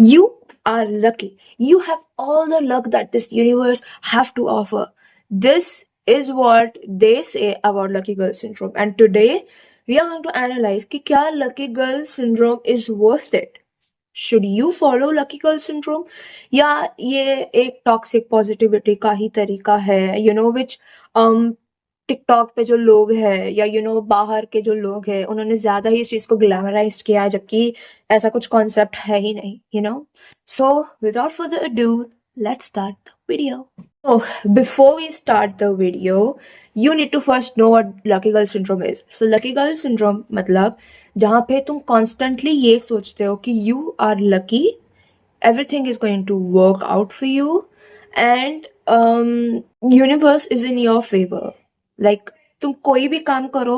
You are lucky. You have all the luck that this universe have to offer. This is what they say about lucky girl syndrome, and today we are going to analyze कि क्या lucky girl syndrome is worth it. Should you follow lucky girl syndrome, या ये एक toxic positivity का ही तरीका है, which TikTok पे जो लोग हैं या बाहर के जो लोग हैं उन्होंने ज्यादा ही इस चीज को ग्लैमराइज किया है, जबकि ऐसा कुछ कॉन्सेप्ट है ही नहीं. So without further ado, let's start the video. So before we start the video, you need to first know what lucky girl syndrome is. So lucky girl syndrome मतलब जहाँ पे तुम constantly ये सोचते हो कि you are lucky, everything is going to work out for you, and universe is in your favor. Like तुम कोई भी काम करो,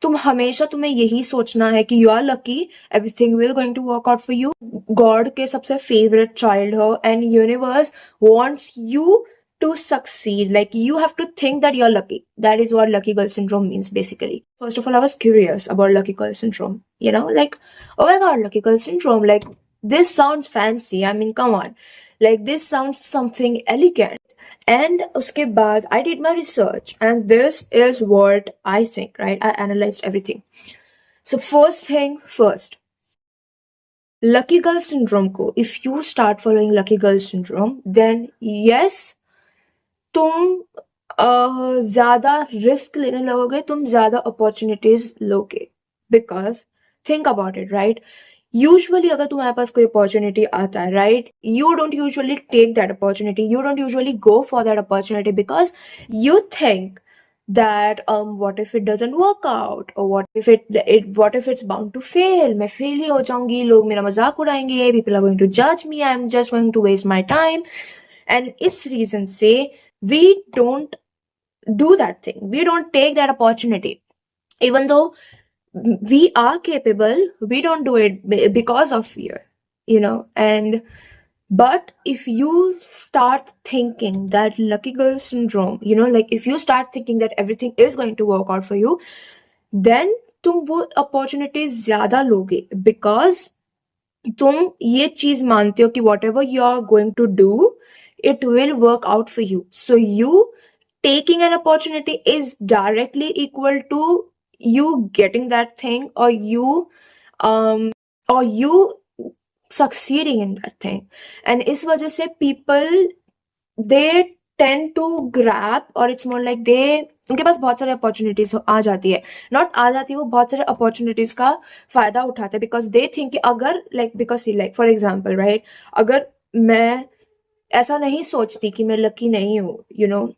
तुम हमेशा तुम्हें यही सोचना है कि you are lucky, everything will going to work out for you. God के सबसे फेवरेट चाइल्ड हो, and universe wants you to succeed. Like you have to think that you're lucky. That is what lucky girl syndrome means basically. First of all, I was curious about lucky girl syndrome. Like, oh my god, lucky girl syndrome. Like this sounds fancy. I mean, come on. Like this sounds something elegant. And uske baad, I did my research, and this is what I think, right? I analyzed everything. So first thing first, lucky girl syndrome ko, if you start following lucky girl syndrome, then yes, तुम ज्यादा risk लेने लगोगे, तुम ज्यादा opportunities लोगे. Because think about it, right? Usually अगर तुम्हारे पास कोई अपॉर्चुनिटी आता है, right, you don't usually take that opportunity, you don't usually go for that opportunity because you think that what if it doesn't work out, or what if it's bound to fail, मैं fail ही हो जाऊंगी, लोग मेरा मजाक उड़ाएंगे, people are going to judge me, I'm just going to waste my time. And इस reason से we don't do that thing, we don't take that opportunity, even though we are capable, we don't do it because of fear, and but if you start thinking that lucky girl syndrome, like if you start thinking that everything is going to work out for you, then तुम वो opportunities ज्यादा लोगे, because तुम ये चीज मानते हो कि whatever you are going to do, it will work out for you. So you taking an opportunity is directly equal to you getting that thing, or you succeeding in that thing. And इस वजह से people, they tend to grab, or it's more like उनके पास बहुत सारे opportunities आ जाती है, not आ जाती है, वो बहुत सारे अपॉर्चुनिटीज का फायदा उठाते हैं, बिकॉज दे थिंक कि अगर लाइक फॉर एग्जाम्पल, राइट, अगर मैं ऐसा नहीं सोचती कि मैं लकी नहीं हूँ,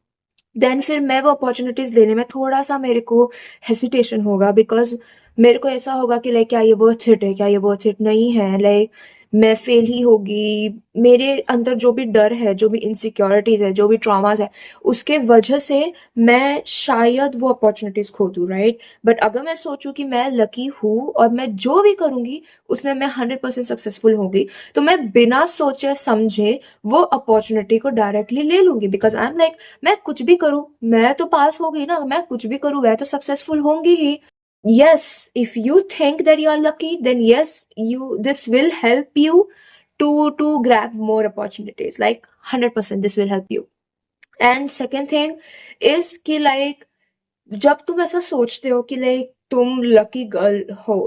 देन फिर मैं वो अपॉर्चुनिटीज लेने में थोड़ा सा मेरे को हेसिटेशन होगा, बिकॉज मेरे को ऐसा होगा कि लाइक क्या ये वर्थ इट है, क्या ये वर्थ इट नहीं है, लाइक मैं फेल ही होगी. मेरे अंदर जो भी डर है, जो भी इनसिक्योरिटीज है, जो भी ट्रॉमास है, उसके वजह से मैं शायद वो अपॉर्चुनिटीज खो दूं, राइट. बट अगर मैं सोचूं कि मैं लकी हूँ और मैं जो भी करूंगी उसमें मैं 100% सक्सेसफुल होंगी, तो मैं बिना सोचे समझे वो अपॉर्चुनिटी को डायरेक्टली ले लूंगी, बिकॉज आई एम लाइक, मैं कुछ भी करूं, मैं तो पास हो गई ना, मैं कुछ भी करूं मैं तो सक्सेसफुल होंगी ही. Yes, if you think that you are lucky, then yes, this will help you to grab more opportunities. Like 100% this will help you. And second thing is कि like जब तुम ऐसा सोचते हो कि like तुम lucky girl हो,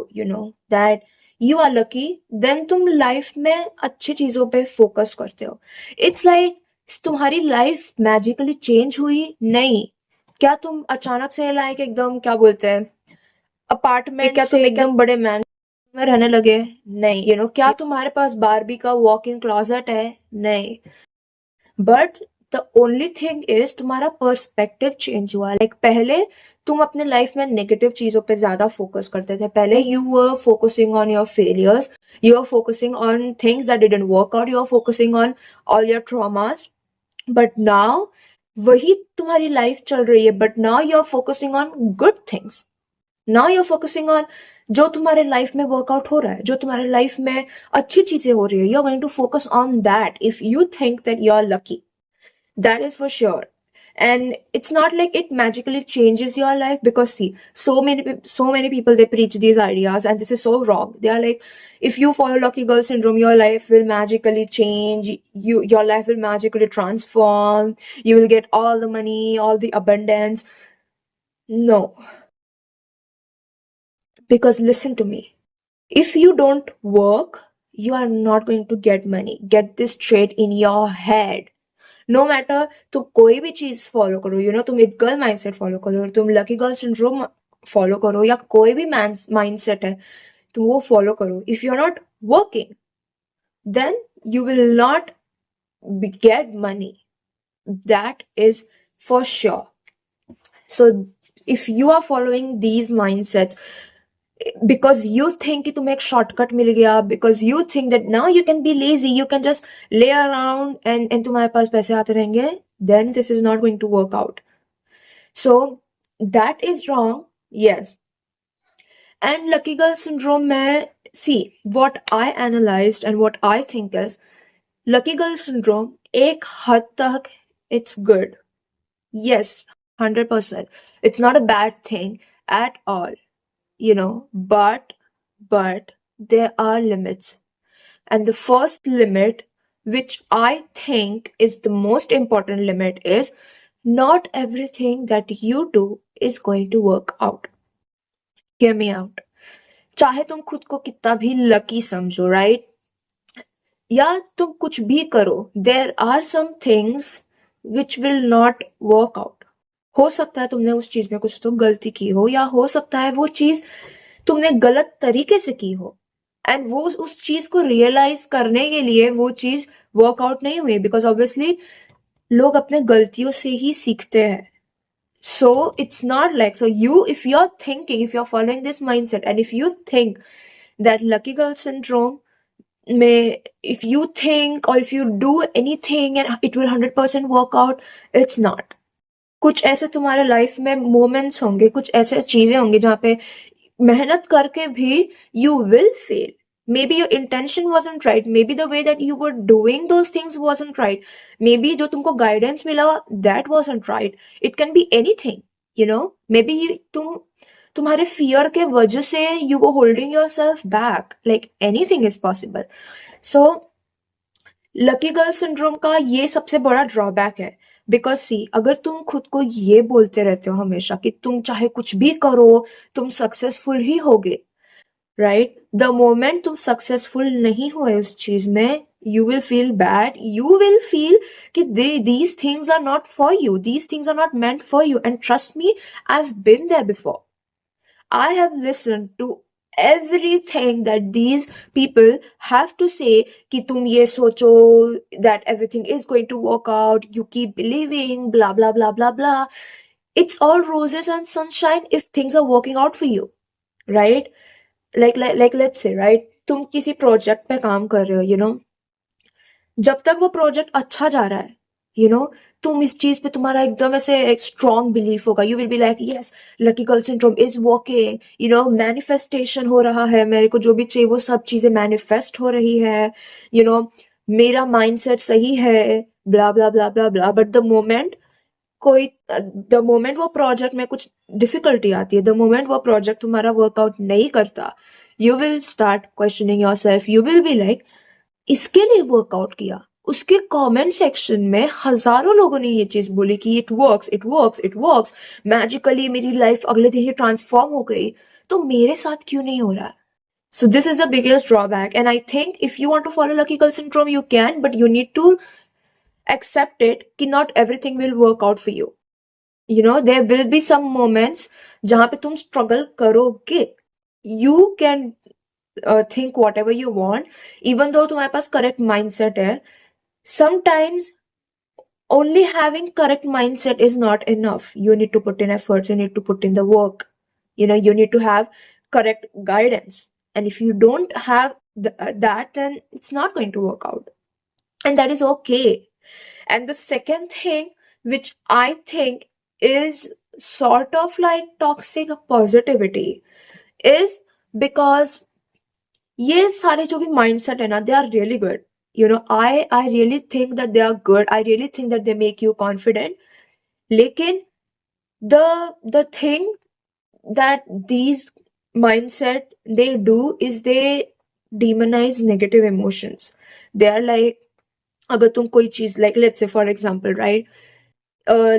that you are lucky, then तुम life में अच्छी चीजों पे focus करते हो. It's like तुम्हारी life magically change हुई नहीं. क्या तुम अचानक से like एकदम क्या बोलते हैं अपार्टमेंट, क्या तुम एकदम बड़े मैन में रहने लगे? नहीं. क्या तुम्हारे पास बारबी का वॉक इन क्लोजेट है? नहीं. But the only thing is तुम्हारा पर्सपेक्टिव चेंज हुआ. लाइक पहले तुम अपने लाइफ में नेगेटिव चीजों पे ज्यादा फोकस करते थे. पहले you were focusing on your failures, you are focusing on things that didn't work out, you are focusing on all your traumas. But now वही तुम्हारी लाइफ चल रही है, but now you are focusing on good things. Now you are focusing on जो तुम्हारे life में workout हो रहा है, जो तुम्हारे लाइफ में अच्छी चीजें हो रही है. You are going to focus on that if you think that you are lucky. That is for sure. and it's not like it magically changes your life, because see, so many people, they preach these ideas, and this is so wrong. They are like, if you follow lucky girl syndrome, your life will magically change, your life will magically transform, you will get all the money, all the abundance. No, because listen to me, if you don't work, you are not going to get money. Get this straight in your head. No matter, तुम कोई भी चीज follow करो, तुम एक girl mindset follow करो, तुम lucky girl syndrome follow करो, या कोई भी माइंडसेट है, तुम वो फॉलो करो, if you are not working, then you will not get money. That is for sure. So if you are following these mindsets because you think कि तुम्हें एक शॉर्टकट मिल गया, because you think that now you can be lazy, you can just lay around and तुम्हारे पास पैसे आते रहेंगे, then this is not going to work out. So that is wrong. Yes. And lucky girl syndrome में, see, what I analyzed and what I think is, lucky girl syndrome एक हद तक it's good. Yes, 100%. It's not a bad thing at all. But there are limits. And the first limit, which I think is the most important limit, is not everything that you do is going to work out. Hear me out. चाहे तुम खुद को कितना भी lucky समझो, right? या तुम कुछ भी करो, there are some things which will not work out. हो सकता है तुमने उस चीज में कुछ तो गलती की हो, या हो सकता है वो चीज तुमने गलत तरीके से की हो, एंड वो उस चीज को रियलाइज करने के लिए वो चीज वर्कआउट नहीं हुई, बिकॉज ऑब्वियसली लोग अपने गलतियों से ही सीखते हैं. So it's not like, so if you're thinking, if you're following this mindset, and if you think that lucky girl syndrome if you think, or if you do anything and it will 100% work out, it's not. कुछ ऐसे तुम्हारे life में moments होंगे, कुछ ऐसे चीजें होंगी जहाँ पे मेहनत करके भी you will fail. Maybe your intention wasn't right. Maybe the way that you were doing those things wasn't right. Maybe जो तुमको guidance मिला, that wasn't right. It can be anything, Maybe तुम्हारे fear के वजह से you were holding yourself back. Like anything is possible. So lucky girl syndrome का ये सबसे बड़ा drawback है. बिकॉज सी, अगर तुम खुद को ये बोलते रहते हो हमेशा कि तुम चाहे कुछ भी करो, तुम सक्सेसफुल ही होगे, राइट? द मोमेंट तुम सक्सेसफुल नहीं हुए उस चीज में, you will feel bad. You will feel कि these things are not for you. These things are not meant for you. And trust me, I've been there before. I have listened to everything that these people have to say कि तुम ये सोचो that everything is going to work out, you keep believing, blah blah blah blah blah. It's all roses and sunshine if things are working out for you, right? Like let's say, right, तुम किसी project पे काम कर रहे हो, जब तक वो प्रोजेक्ट अच्छा जा रहा है, तुम इस चीज पे तुम्हारा एकदम ऐसे एक स्ट्रॉन्ग बिलीफ होगा. You will be like, yes, lucky girl syndrome is working, manifestation हो रहा है, मेरे को जो भी चाहिए वो सब चीजें मैनिफेस्ट हो रही है, मेरा माइंडसेट सही है, ब्ला ब्ला ब्ला ब्ला ब्ला. बट द मोमेंट वो प्रोजेक्ट में कुछ डिफिकल्टी आती है, द मोमेंट वो प्रोजेक्ट तुम्हारा वर्कआउट नहीं करता, you will start questioning yourself. You will be like, इसके लिए वर्कआउट किया. उसके कमेंट सेक्शन में हजारों लोगों ने ये चीज बोली कि it works, it works, it works, magically मेरी लाइफ अगले दिन ही ट्रांसफॉर्म हो गई, तो मेरे साथ क्यों नहीं हो रहा? So this is the biggest drawback, and I think if you want to follow lucky girl syndrome, you can, but you need to accept it कि not everything will work out for you. There will be some moments जहाँ पे तुम struggle करोगे. You can think whatever you want, even though तुम्हारे पास correct mindset है. Sometimes only having correct mindset is not enough. You need to put in efforts, you need to put in the work, you need to have correct guidance. And if you don't have that, then it's not going to work out. And that is okay. And the second thing, which I think is sort of like toxic positivity, is because ये सारे जो भी mindset है ना, they are really good. I really think that they are good. I really think that they make you confident. लेकिन the thing that these mindset they do is they demonize negative emotions. They are like, अगर तुम कोई चीज like let's say for example right,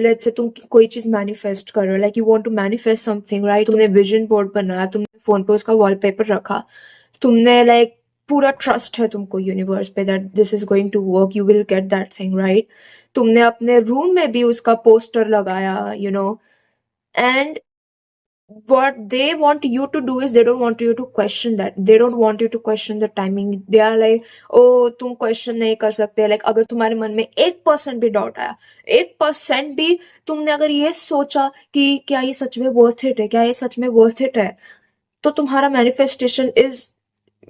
let's say तुम कोई चीज manifest करो, like you want to manifest something right, तुमने vision board बनाया, तुमने फोन पे उसका वॉलपेपर रखा, तुमने like पूरा ट्रस्ट है तुमको यूनिवर्स पे that this is going to work, you will get that thing right. तुमने अपने रूम में भी उसका पोस्टर लगाया, you know, and what they want you to do is they don't want you to question that, they don't want you to question the timing. They are like, oh तुम question नहीं कर सकते, like अगर तुम्हारे मन में 1% भी doubt आया, 1% भी तुमने अगर ये सोचा कि क्या ये सच में वर्थ इट है, क्या ये सच में वर्थ इट है, तो तुम्हारा manifestation is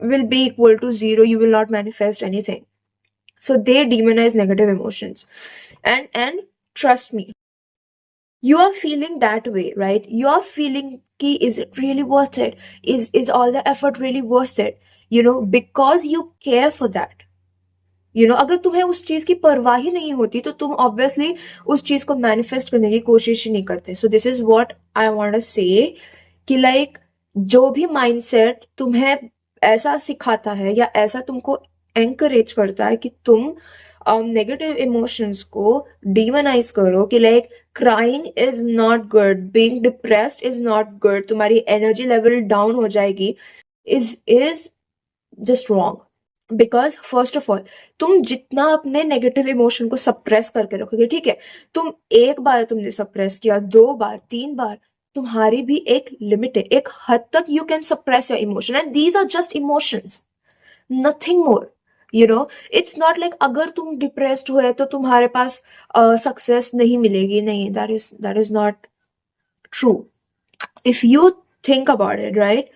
will be equal to zero. You will not manifest anything. So they demonize negative emotions. And trust me, you are feeling that way, right? You are feeling ki is it really worth it, is all the effort really worth it, you know, because you care for that. You know, अगर तुम्हें उस चीज की परवाह ही नहीं होती तो तुम ऑब्वियसली उस चीज को मैनिफेस्ट करने की कोशिश ही नहीं करते. So this is what I want to say कि लाइक जो भी माइंडसेट तुम्हें ऐसा सिखाता है या ऐसा तुमको एंकरेज करता है कि तुम नेगेटिव इमोशंस को डीमोनाइज करो कि like crying is not good, being depressed is not good, तुम्हारी एनर्जी लेवल डाउन हो जाएगी, is just wrong. Because first of all तुम जितना अपने नेगेटिव इमोशन को सप्रेस करके रखोगे, ठीक है, तुम एक बार तुमने सप्रेस किया, 2 बार 3 बार, तुम्हारी भी एक लिमिट है, एक हद तक you can suppress your emotion and these are just emotions, nothing more. You know, it's not like अगर तुम डिप्रेस्ड हुए तो तुम्हारे पास सक्सेस नहीं मिलेगी, नहीं, that is not true. If you think about it right,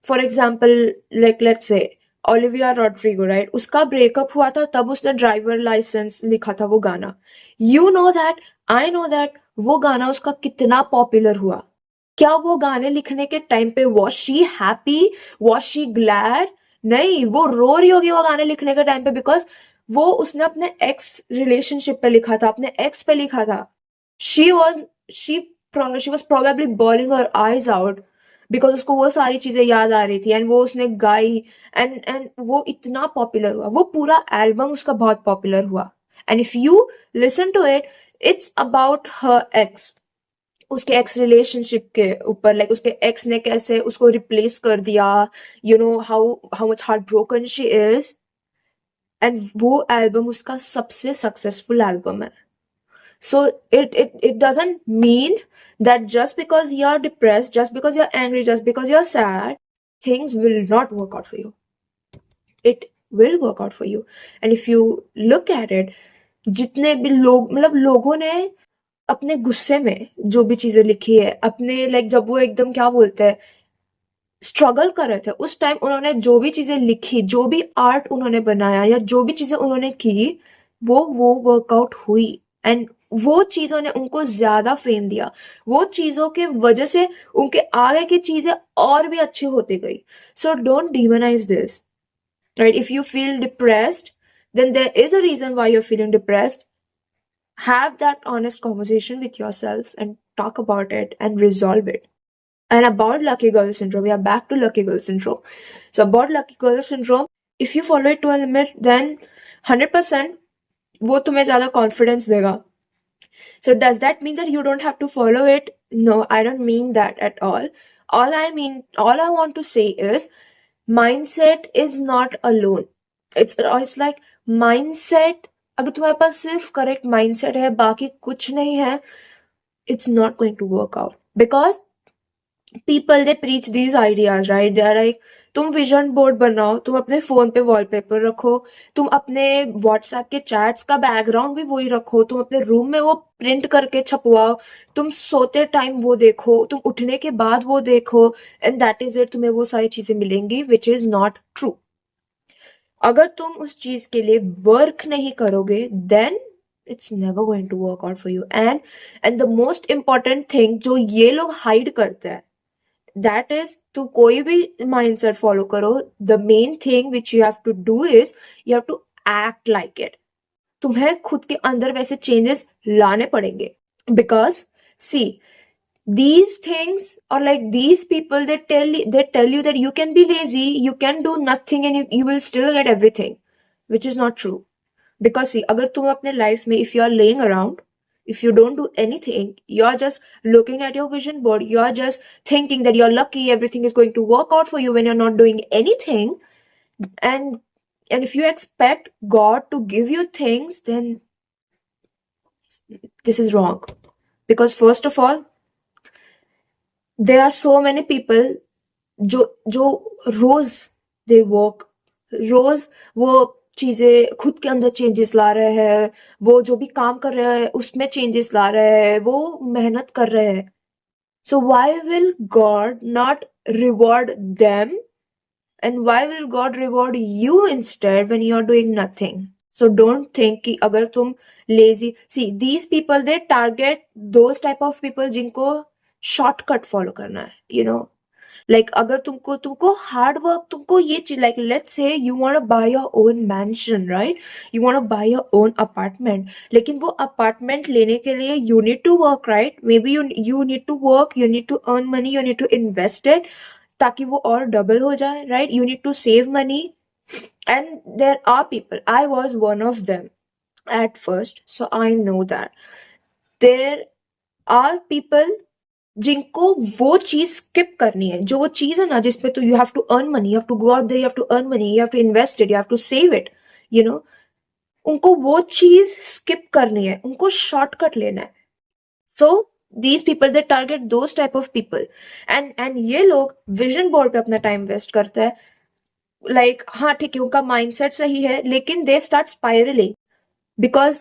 for example like let's say Olivia Rodrigo right, उसका breakup हुआ था तब उसने ड्राइवर लाइसेंस लिखा था वो गाना. You know that, I know that वो गाना उसका कितना पॉपुलर हुआ. क्या वो गाने लिखने के टाइम पे was she happy, was she glad? नहीं, वो रो रही होगी वो गाने लिखने के टाइम पे, बिकॉज वो उसने अपने एक्स रिलेशनशिप पे लिखा था, अपने एक्स पे लिखा था. She was she was probably bowling her eyes out because उसको वो सारी चीजें याद आ रही थी एंड वो उसने गाई एंड वो इतना पॉपुलर हुआ, वो पूरा एल्बम उसका बहुत पॉपुलर हुआ. And if you listen to it, it's about her ex, उसके एक्स रिलेशनशिप के ऊपर, लाइक उसके एक्स ने कैसे उसको रिप्लेस कर दिया, you know how much heart broken she is. And वो एल्बम उसका सबसे सक्सेसफुल एल्बम है. So it doesn't mean that just because you're depressed, just because you're angry, just because you're sad, things will not work out for you. It will work out for you. And if you look at it, जितने भी लोग, मतलब लोगों ने अपने गुस्से में जो भी चीजें लिखी है, अपने लाइक जब वो एकदम क्या बोलते हैं स्ट्रगल कर रहे थे उस टाइम, उन्होंने जो भी चीजें लिखी, जो भी आर्ट उन्होंने बनाया या जो भी चीजें उन्होंने की, वो वर्कआउट हुई एंड वो चीजों ने उनको ज्यादा फेम दिया. वो चीजों के वजह से उनके आगे की चीजें और भी अच्छी होती गई. So don't demonize this, right? If you feel depressed, then there is a reason why you're feeling depressed. Have that honest conversation with yourself and talk about it and resolve it. And about lucky girl syndrome, we are back to lucky girl syndrome. So about lucky girl syndrome, if you follow it to a limit, then 100% वो तुम्हें ज्यादा confidence देगा. So does that mean that you don't have to follow it? No, I don't mean that at all. All I want to say is mindset is not alone. It's like mindset, अगर तुम्हारे पास सिर्फ correct mindset है, बाकी कुछ नहीं है, it's not going to work out. Because people, they preach these ideas, right? They are like, तुम vision board बनाओ, तुम अपने फोन पे वॉलपेपर रखो, तुम अपने व्हाट्सएप के चैट्स का बैकग्राउंड भी वही रखो, तुम अपने रूम में वो प्रिंट करके छपवाओ, तुम सोते टाइम वो देखो, तुम उठने के बाद वो देखो, एंड दैट इज इट, तुम्हें वो सारी चीजें मिलेंगी, विच इज नॉट ट्रू. अगर तुम उस चीज के लिए वर्क नहीं करोगे, then it's never going to work out for you. And the most important thing जो ये लोग हाइड करते हैं, दैट इज, तू कोई भी माइंडसेट फॉलो करो, the main thing which you have to do is you have to act like it. तुम्हें खुद के अंदर वैसे चेंजेस लाने पड़ेंगे. Because see, these things, or like these people, they tell you that you can be lazy, you can do nothing, and you will still get everything, which is not true. Because see, अगर तुम अपने life में, if you are laying around, if you don't do anything, you are just looking at your vision board, you are just thinking that you're lucky, everything is going to work out for you when you're not doing anything, and if you expect God to give you things, then this is wrong. Because first of all, there are so many people जो रोज they work, रोज वो चीजें खुद के अंदर changes ला रहे हैं, वो जो भी काम कर रहे हैं उसमें चेंजेस ला रहे हैं, वो मेहनत कर रहे हैं. So why will God not reward them, and why will God reward you instead when you are doing nothing? So don't think कि अगर तुम lazy, see these people, they target those type of people जिनको shortcut follow करना है, you know. Like अगर तुमको hard work, तुमको ये चीज, like let's say you want to buy your own mansion, right? You want to buy your own apartment, लेकिन वो apartment लेने के लिए you need to work, right? Maybe you need to work, you need to earn money, you need to invest it ताकि वो और double हो जाए, right? You need to save money. And there are people, I was one of them at first, so I know that there are people जिनको वो चीज skip करनी है, जो वो चीज है ना जिसपे तो you have to earn money, you have to go out there, you have to earn money, you have to invest it, you have to save it, you know. उनको वो चीज स्किप करनी है, उनको शॉर्टकट लेना है. सो these people, they target those type of people, and ये लोग विजन बोर्ड पे अपना टाइम वेस्ट करता है. लाइक हाँ ठीक है, उनका माइंडसेट सही है, लेकिन they start spiralling because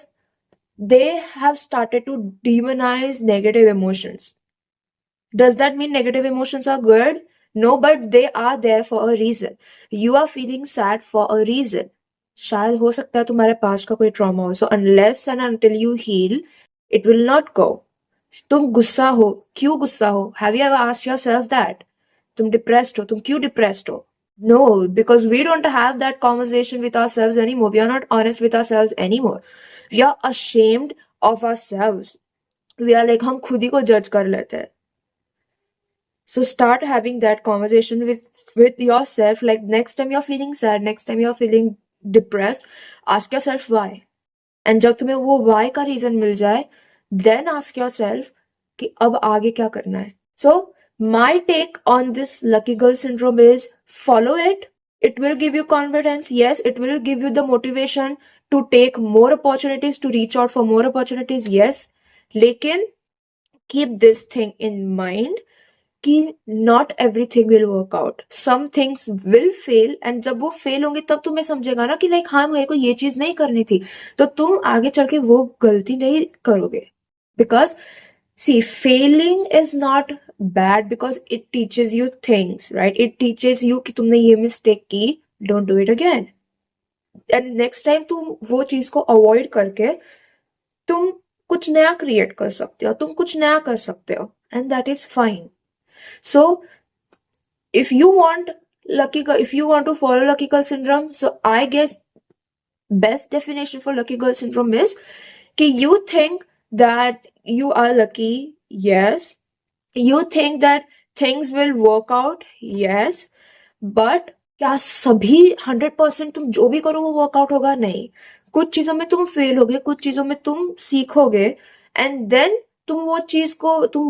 they have started to demonize negative emotions. Does that mean negative emotions are good? No, but they are there for a reason. You are feeling sad for a reason. शायद हो सकता है तुम्हारे पास का कोई trauma हो. So unless and until you heal, it will not go. तुम गुस्सा हो, क्यों गुस्सा हो? Have you ever asked yourself that? तुम डिप्रेस्ड हो, तुम क्यों डिप्रेस्ड हो? No, because we don't have that conversation with ourselves anymore. We are not honest with ourselves anymore. We are ashamed of ourselves. We are like, हम खुद ही को जज कर लेते हैं. So start having that conversation with yourself. Like next time you're feeling sad, next time you're feeling depressed, ask yourself why. And जब तुम्हें वो why का reason मिल जाए, then ask yourself कि अब आगे क्या करना है. So my take on this lucky girl syndrome is follow it. It will give you confidence. Yes, it will give you the motivation to take more opportunities, to reach out for more opportunities. Yes, लेकिन keep this thing in mind कि not everything will work out. Some things will fail, and जब वो fail होंगे तब तुम्हें समझेगा ना कि लाइक हाँ मेरे को ये चीज नहीं करनी थी, तो तुम आगे चल के वो गलती नहीं करोगे. Because see, failing is not bad because it teaches you things, right? It teaches you कि तुमने ये mistake की, don't do it again. And next time तुम वो चीज को avoid करके तुम कुछ नया create कर सकते हो, तुम कुछ नया कर सकते हो, and that is fine. So if you want to follow lucky girl syndrome, so I guess best definition for lucky girl syndrome is कि you think that you are lucky, yes, you think that things will work out, yes, but क्या सभी 100% तुम जो भी करो वो workout होगा? नहीं. कुछ चीजों में तुम फेल होगे, कुछ चीजों में तुम सीखोगे, एंड देन तुम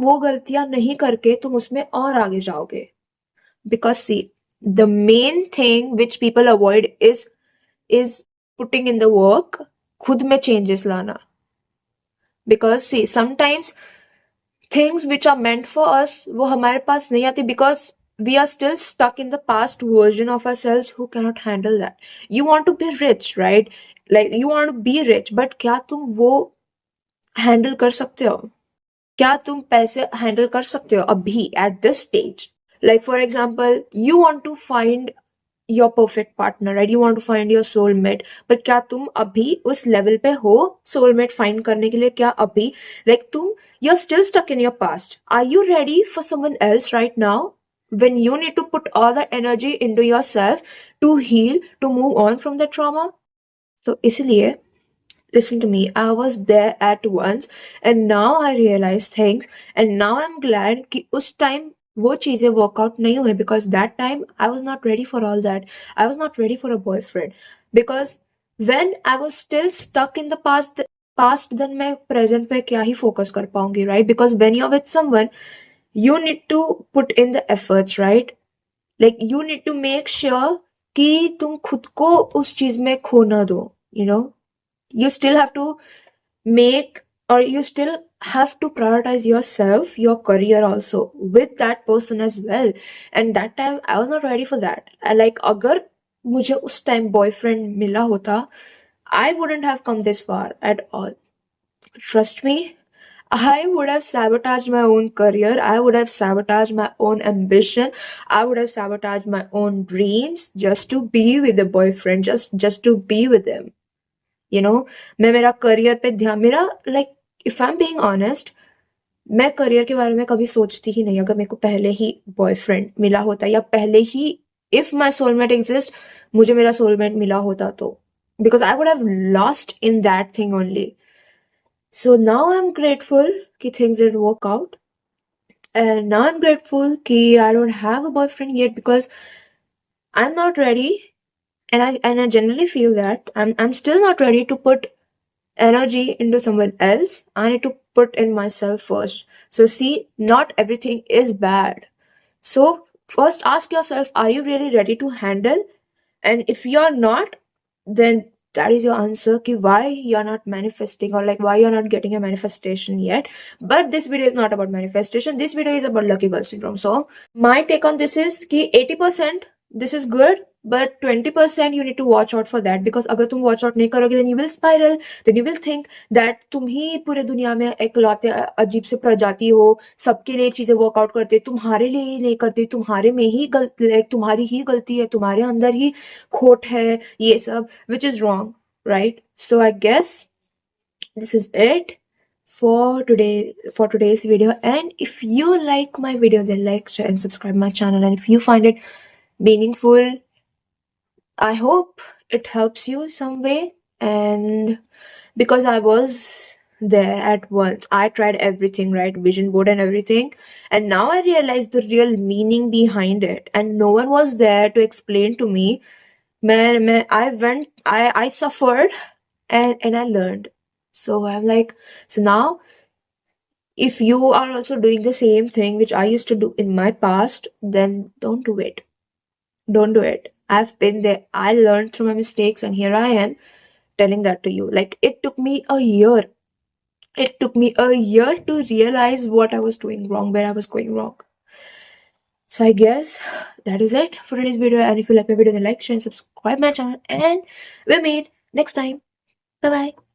वो गलतियां नहीं करके तुम उसमें और आगे जाओगे. Because see, the main thing which people avoid is putting in the work, खुद में changes लाना. Because see, sometimes things which are meant for us वो हमारे पास नहीं आती because we are still stuck in the past version of ourselves who cannot handle that. You want to be rich, right? Like you want to be rich, but क्या तुम वो handle कर सकते हो? क्या तुम पैसे handle कर सकते हो अभी at this stage? Like for example, you want to find your perfect partner, right? You want to find your soulmate, but क्या तुम अभी उस level पे हो soulmate find करने के लिए? क्या अभी like you're still stuck in your past. Are you ready for someone else right now when you need to put all that energy into yourself to heal, to move on from the trauma? So इसलिए listen to me, I was there at once, and now I realize things, and now I'm glad कि उस time वो चीजें workout नहीं हुए, because that time I was not ready for all that. I was not ready for a boyfriend, because when I was still stuck in the past, then मैं present में क्या ही focus कर पाऊंगी, right? Because when you're with someone, you need to put in the efforts, right? Like you need to make sure कि तुम खुद को उस चीज में खो ना दो, you know? You still have to make, or you still have to prioritize yourself, your career also with that person as well. And that time I was not ready for that. Like अगर मुझे उस time boyfriend मिला होता, I wouldn't have come this far at all. Trust me, I would have sabotaged my own career. I would have sabotaged my own ambition. I would have sabotaged my own dreams just to be with a boyfriend, just to be with him. You know, मैं मेरा career पे ध्यान, मेरा like if I'm being honest, मैं career के बारे में कभी सोचती ही नहीं। अगर मेरे को पहले ही बॉयफ्रेंड मिला होता, या पहले ही if my soulmate exists, मुझे मेरा soulmate मिला होता तो, because I would have lost in that thing only. So now I'm grateful कि things didn't work out, and now I'm grateful कि I don't have a boyfriend yet, because I'm not ready, and I generally feel that I'm still not ready to put energy into someone else. I need to put in myself first. So see, not everything is bad. So first ask yourself, are you really ready to handle? And if you're not, then that is your answer ki why you're not manifesting, or like why you're not getting a manifestation yet. But this video is not about manifestation. This video is about lucky girl syndrome. So my take on this is ki 80% this is good, but 20% you need to watch out for that, because अगर तुम watch out नहीं करोगे, then you will spiral, then you will think that तुम ही पूरे दुनिया में एकलौते अजीब से प्रजाति हो, सबके लिए चीजें वर्कआउट करते, तुम्हारे लिए ही नहीं करते, तुम्हारे में ही गलती, तुम्हारी ही गलती है, तुम्हारे अंदर ही खोट है, ये सब, which is wrong, right? So I guess this is it for today's video. And if you like my video, then like, share, and subscribe my channel. And if you find it meaningful, I hope it helps you some way. And because I was there at once, I tried everything, right? Vision board and everything. And now I realized the real meaning behind it. And no one was there to explain to me. I suffered, and I learned. So I'm like, so now if you are also doing the same thing which I used to do in my past, then don't do it. Don't do it. I've been there. I learned through my mistakes, and here I am telling that to you. Like, it took me a year. It took me a year to realize what I was doing wrong, where I was going wrong. So I guess that is it for today's video. And if you like my video, then like, share, and subscribe my channel. And we'll meet next time. Bye-bye.